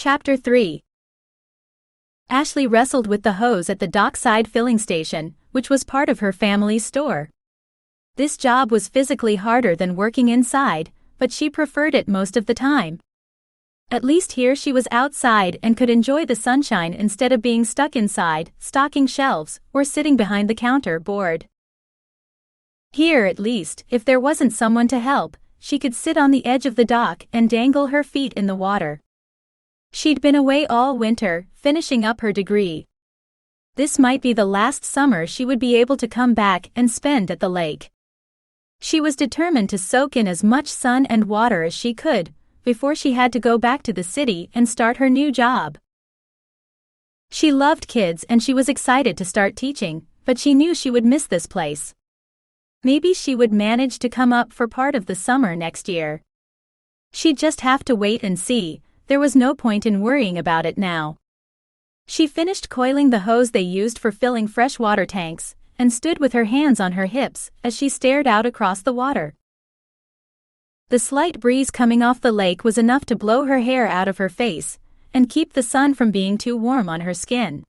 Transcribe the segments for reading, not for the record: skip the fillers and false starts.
Chapter 3. Ashley wrestled with the hose at the dockside filling station, which was part of her family's store. This job was physically harder than working inside, but she preferred it most of the time. At least here she was outside and could enjoy the sunshine instead of being stuck inside, stocking shelves, or sitting behind the counter bored. Here at least, if there wasn't someone to help, she could sit on the edge of the dock and dangle her feet in the water. She'd been away all winter, finishing up her degree. This might be the last summer she would be able to come back and spend at the lake. She was determined to soak in as much sun and water as she could, before she had to go back to the city and start her new job. She loved kids and she was excited to start teaching, but she knew she would miss this place. Maybe she would manage to come up for part of the summer next year. She'd just have to wait and see. There was no point in worrying about it now. She finished coiling the hose they used for filling fresh water tanks, and stood with her hands on her hips as she stared out across the water. The slight breeze coming off the lake was enough to blow her hair out of her face, and keep the sun from being too warm on her skin.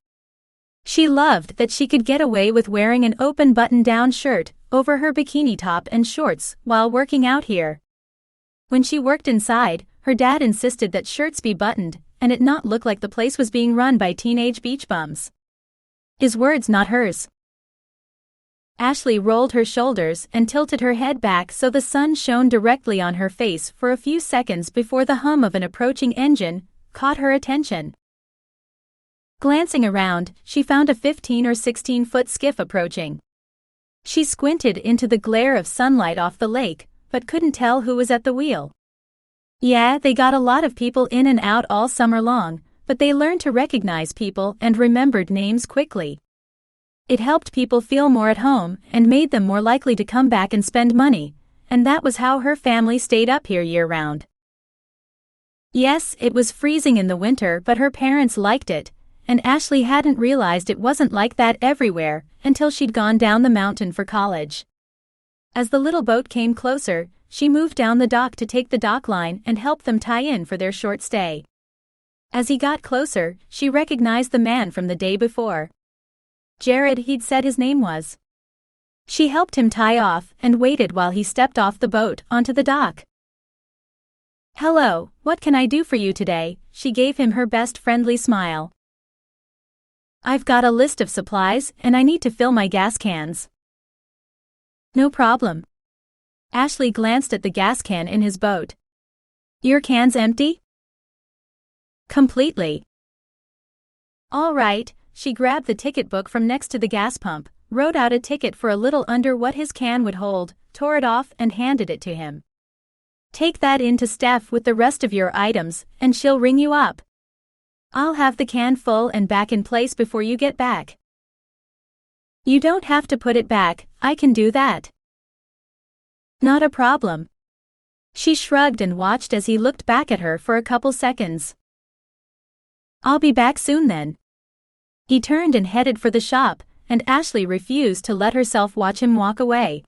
She loved that she could get away with wearing an open button-down shirt over her bikini top and shorts while working out here. When she worked inside, her dad insisted that shirts be buttoned, and it not look like the place was being run by teenage beach bums. His words, not hers. Ashley rolled her shoulders and tilted her head back so the sun shone directly on her face for a few seconds before the hum of an approaching engine caught her attention. Glancing around, she found a 15 or 16-foot skiff approaching. She squinted into the glare of sunlight off the lake, but couldn't tell who was at the wheel. Yeah, they got a lot of people in and out all summer long, but they learned to recognize people and remembered names quickly. It helped people feel more at home and made them more likely to come back and spend money, and that was how her family stayed up here year-round. Yes, it was freezing in the winter, but her parents liked it, and Ashley hadn't realized it wasn't like that everywhere until she'd gone down the mountain for college. As the little boat came closer, she moved down the dock to take the dock line and help them tie in for their short stay. As he got closer, she recognized the man from the day before. Jared, he'd said his name was. She helped him tie off and waited while he stepped off the boat onto the dock. "Hello, what can I do for you today?" She gave him her best friendly smile. "I've got a list of supplies and I need to fill my gas cans." "No problem." Ashley glanced at the gas can in his boat. "Your can's empty?" "Completely." "All right." She grabbed the ticket book from next to the gas pump, wrote out a ticket for a little under what his can would hold, tore it off and handed it to him. "Take that in to Steph with the rest of your items, and she'll ring you up. I'll have the can full and back in place before you get back." "You don't have to put it back, I can do that." "Not a problem." She shrugged and watched as he looked back at her for a couple seconds. "I'll be back soon then." He turned and headed for the shop, and Ashley refused to let herself watch him walk away.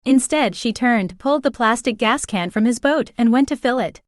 Instead, she turned, pulled the plastic gas can from his boat and went to fill it.